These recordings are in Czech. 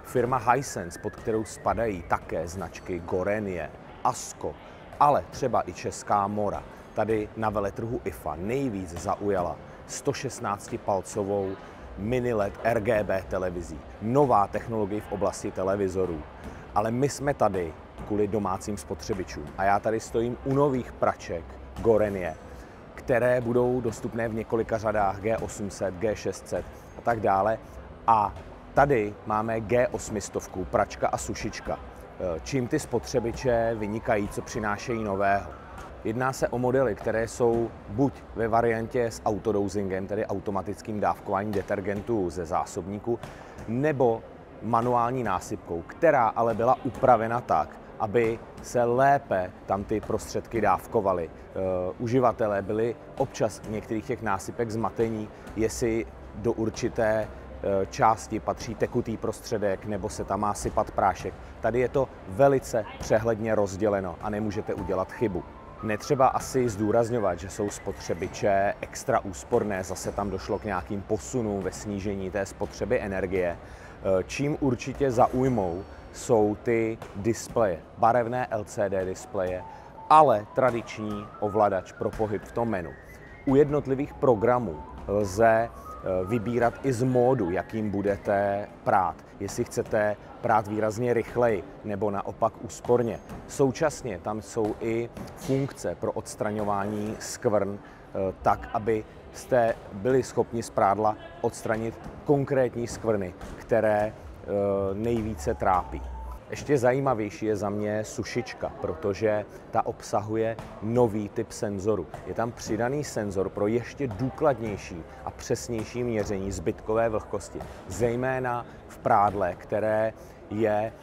Firma Hisense, pod kterou spadají také značky Gorenie, ASCO, ale třeba i česká Mora, tady na veletrhu IFA nejvíc zaujala 116-palcovou mini LED RGB televizí. Nová technologie v oblasti televizorů. Ale my jsme tady kvůli domácím spotřebičům. A já tady stojím u nových praček Gorenie, které budou dostupné v několika řadách G800, G600 a tak dále. A tady máme G800, pračka a sušička. Čím ty spotřebiče vynikají, co přinášejí nového? Jedná se o modely, které jsou buď ve variantě s autodosingem, tedy automatickým dávkováním detergentu ze zásobníku, nebo manuální násypkou, která ale byla upravena tak, aby se lépe tam ty prostředky dávkovaly. Uživatelé byli občas v některých těch násypek zmatení, jestli do určité části patří tekutý prostředek nebo se tam má sypat prášek. Tady je to velice přehledně rozděleno a nemůžete udělat chybu. Netřeba asi zdůrazňovat, že jsou spotřebiče extra úsporné, zase tam došlo k nějakým posunům ve snížení té spotřeby energie. Čím určitě zaujmou, jsou ty displeje, barevné LCD displeje, ale tradiční ovladač pro pohyb v tom menu. U jednotlivých programů lze vybírat i z módu, jakým budete prát. Jestli chcete prát výrazně rychleji nebo naopak úsporně. Současně tam jsou i funkce pro odstraňování skvrn, tak, aby jste byli schopni z prádla odstranit konkrétní skvrny, které nejvíce trápí. Ještě zajímavější je za mě sušička, protože ta obsahuje nový typ senzoru. Je tam přidaný senzor pro ještě důkladnější a přesnější měření zbytkové vlhkosti, zejména v prádle, které je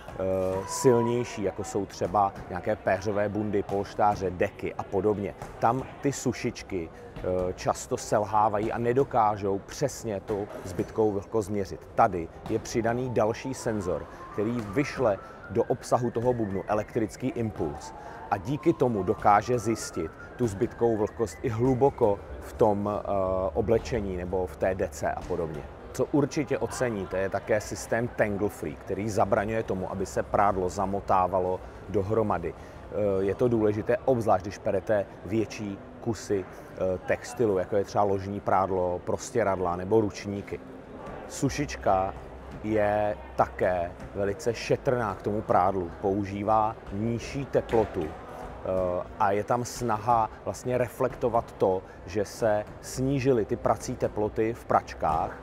silnější, jako jsou třeba nějaké péřové bundy, polštáře, deky a podobně. Tam ty sušičky často selhávají a nedokážou přesně tu zbytkovou vlhkost měřit. Tady je přidaný další senzor, který vyšle do obsahu toho bubnu elektrický impuls a díky tomu dokáže zjistit tu zbytkovou vlhkost i hluboko v tom oblečení nebo v té dece a podobně. Co určitě oceníte, je také systém Tangle Free, který zabraňuje tomu, aby se prádlo zamotávalo dohromady. Je to důležité, obzvlášť když perete větší kusy textilu, jako je třeba ložní prádlo, prostěradla nebo ručníky. Sušička je také velice šetrná k tomu prádlu, používá nižší teplotu a je tam snaha vlastně reflektovat to, že se snížily ty prací teploty v pračkách,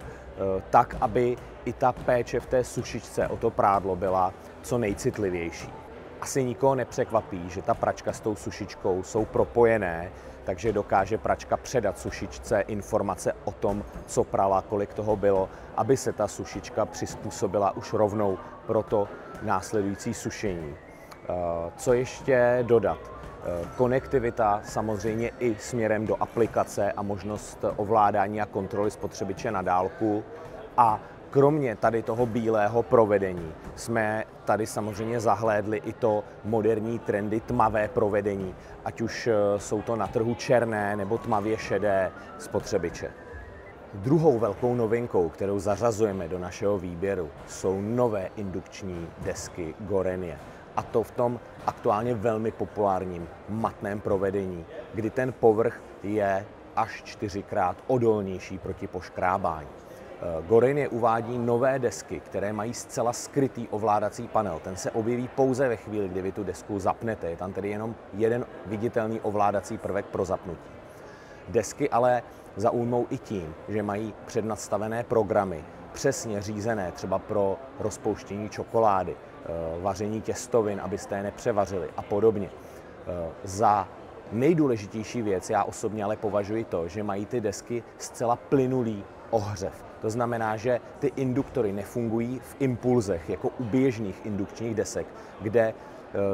tak, aby i ta péče v té sušičce o to prádlo byla co nejcitlivější. Asi nikoho nepřekvapí, že ta pračka s tou sušičkou jsou propojené, takže dokáže pračka předat sušičce informace o tom, co prala, kolik toho bylo, aby se ta sušička přizpůsobila už rovnou pro to následující sušení. Co ještě dodat? Konektivita samozřejmě i směrem do aplikace a možnost ovládání a kontroly spotřebiče na dálku. A kromě tady toho bílého provedení jsme tady samozřejmě zahlédli i to moderní trendy tmavé provedení, ať už jsou to na trhu černé nebo tmavě šedé spotřebiče. Druhou velkou novinkou, kterou zařazujeme do našeho výběru, jsou nové indukční desky Gorenie. A to v tom aktuálně velmi populárním matném provedení, kdy ten povrch je až 4krát odolnější proti poškrábání. Gorenie uvádí nové desky, které mají zcela skrytý ovládací panel. Ten se objeví pouze ve chvíli, kdy vy tu desku zapnete. Je tam tedy jenom jeden viditelný ovládací prvek pro zapnutí. Desky ale zaujmou i tím, že mají přednastavené programy, přesně řízené třeba pro rozpouštění čokolády, vaření těstovin, abyste je nepřevařili a podobně. Za nejdůležitější věc já osobně ale považuji to, že mají ty desky zcela plynulý ohřev. To znamená, že ty induktory nefungují v impulzech, jako u běžných indukčních desek, kde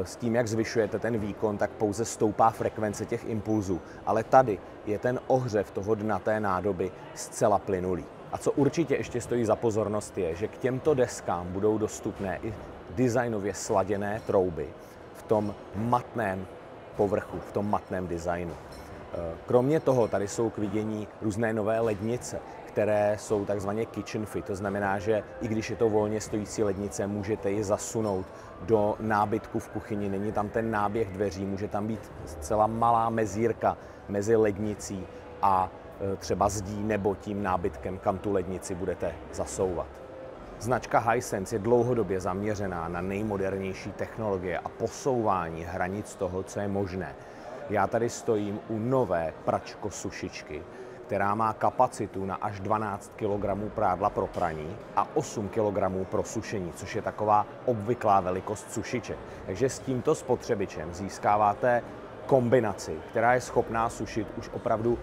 s tím, jak zvyšujete ten výkon, tak pouze stoupá frekvence těch impulzů. Ale tady je ten ohřev toho dna té nádoby zcela plynulý. A co určitě ještě stojí za pozornost je, že k těmto deskám budou dostupné i designově sladěné trouby v tom matném povrchu, v tom matném designu. Kromě toho tady jsou k vidění různé nové lednice, které jsou takzvaně kitchen fit. To znamená, že i když je to volně stojící lednice, můžete ji zasunout do nábytku v kuchyni. Není tam ten náběh dveří, může tam být celá malá mezírka mezi lednicí a třeba zdí nebo tím nábytkem, kam tu lednici budete zasouvat. Značka Hisense je dlouhodobě zaměřená na nejmodernější technologie a posouvání hranic toho, co je možné. Já tady stojím u nové pračko-sušičky, která má kapacitu na až 12 kg prádla pro praní a 8 kg pro sušení, což je taková obvyklá velikost sušiček. Takže s tímto spotřebičem získáváte kombinaci, která je schopná sušit už opravdu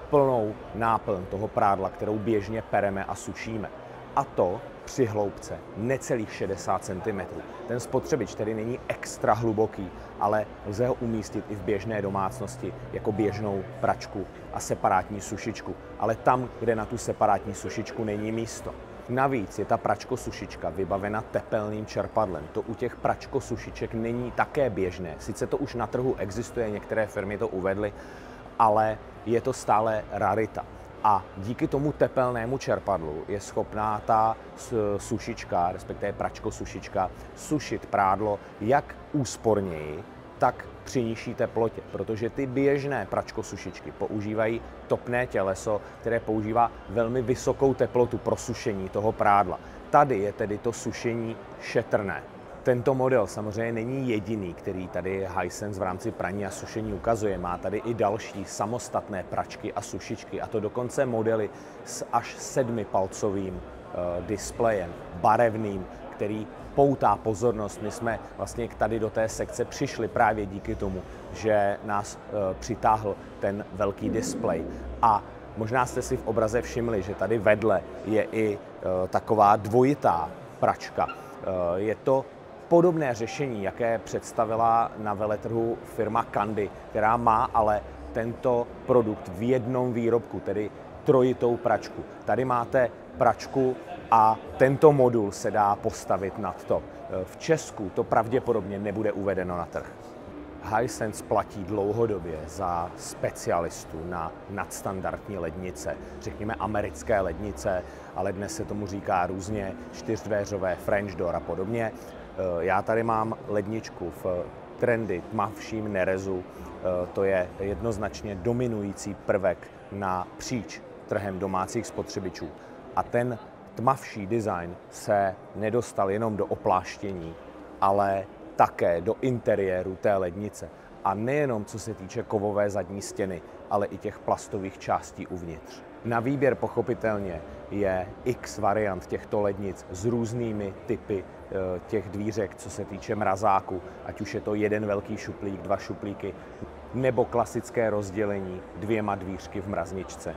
plnou náplň toho prádla, kterou běžně pereme a sušíme. A to při hloubce necelých 60 cm. Ten spotřebič tedy není extra hluboký, ale lze ho umístit i v běžné domácnosti jako běžnou pračku a separátní sušičku. Ale tam, kde na tu separátní sušičku není místo. Navíc je ta pračko-sušička vybavena tepelným čerpadlem. To u těch pračko-sušiček není také běžné. Sice to už na trhu existuje, některé firmy to uvedly, ale je to stále rarita. A díky tomu tepelnému čerpadlu je schopná ta sušička, respektive pračko-sušička, sušit prádlo jak úsporněji, tak při nižší teplotě, protože ty běžné pračko-sušičky používají topné těleso, které používá velmi vysokou teplotu pro sušení toho prádla. Tady je tedy to sušení šetrné. Tento model samozřejmě není jediný, který tady Hisense v rámci praní a sušení ukazuje. Má tady i další samostatné pračky a sušičky, a to dokonce modely s až 7palcovým displejem, barevným, který poutá pozornost. My jsme vlastně tady do té sekce přišli právě díky tomu, že nás přitáhl ten velký displej. A možná jste si v obraze všimli, že tady vedle je i taková dvojitá pračka. Je to podobné řešení, jaké představila na veletrhu firma Candy, která má ale tento produkt v jednom výrobku, tedy trojitou pračku. Tady máte pračku a tento modul se dá postavit nad to. V Česku to pravděpodobně nebude uvedeno na trh. Hisense platí dlouhodobě za specialistu na nadstandardní lednice, řekněme americké lednice, ale dnes se tomu říká různě čtyřdveřové French door a podobně. Já tady mám ledničku v trendy tmavším nerezu, to je jednoznačně dominující prvek napříč trhem domácích spotřebičů. A ten tmavší design se nedostal jenom do opláštění, ale také do interiéru té lednice. A nejenom co se týče kovové zadní stěny, ale i těch plastových částí uvnitř. Na výběr pochopitelně je x variant těchto lednic s různými typy těch dvířek, co se týče mrazáku, ať už je to jeden velký šuplík, dva šuplíky, nebo klasické rozdělení dvěma dvířky v mrazničce.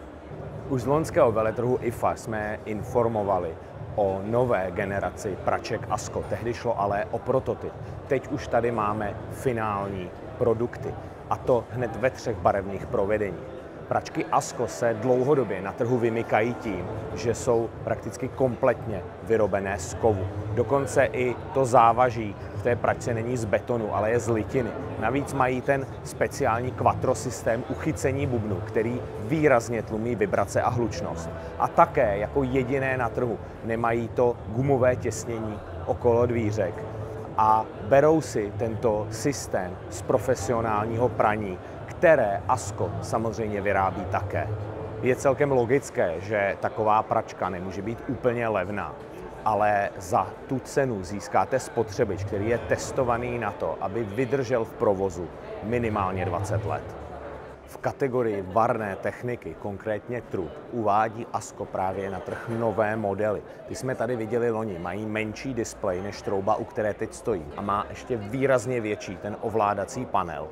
Už z loňského veletrhu IFA jsme informovali o nové generaci praček ASCO. Tehdy šlo ale o prototyp. Teď už tady máme finální produkty, a to hned ve 3 barevných provedeních. Pračky ASCO se dlouhodobě na trhu vymykají tím, že jsou prakticky kompletně vyrobené z kovu. Dokonce i to závaží v té pračce není z betonu, ale je z litiny. Navíc mají ten speciální quattro systém uchycení bubnu, který výrazně tlumí vibrace a hlučnost. A také jako jediné na trhu nemají to gumové těsnění okolo dvířek. A berou si tento systém z profesionálního praní, které ASCO samozřejmě vyrábí také. Je celkem logické, že taková pračka nemůže být úplně levná, ale za tu cenu získáte spotřebič, který je testovaný na to, aby vydržel v provozu minimálně 20 let. V kategorii varné techniky, konkrétně trub, uvádí ASCO právě na trh nové modely. Ty jsme tady viděli loni, mají menší displej než trouba, u které teď stojí, a má ještě výrazně větší ten ovládací panel.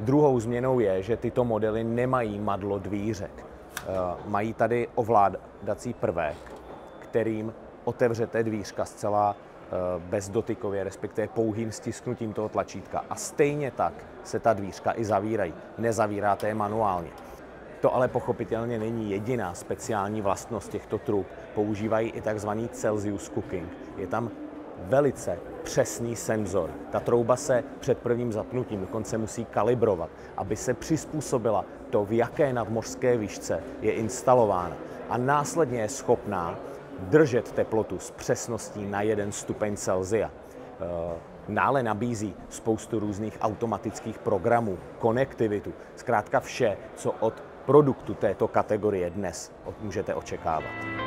Druhou změnou je, že tyto modely nemají madlo dvířek. Mají tady ovládací prvek, kterým otevřete dvířka zcela bezdotykově, respektive pouhým stisknutím toho tlačítka. A stejně tak se ta dvířka i zavírají. Nezavíráte je manuálně. To ale pochopitelně není jediná speciální vlastnost těchto trub. Používají i tzv. Celsius cooking. Je tam velice přesný senzor. Ta trouba se před prvním zapnutím dokonce musí kalibrovat, aby se přizpůsobila to, v jaké nadmořské výšce je instalována. A následně je schopná držet teplotu s přesností na 1 stupeň Celsia. Dále nabízí spoustu různých automatických programů, konektivitu, zkrátka vše, co od produktu této kategorie dnes můžete očekávat.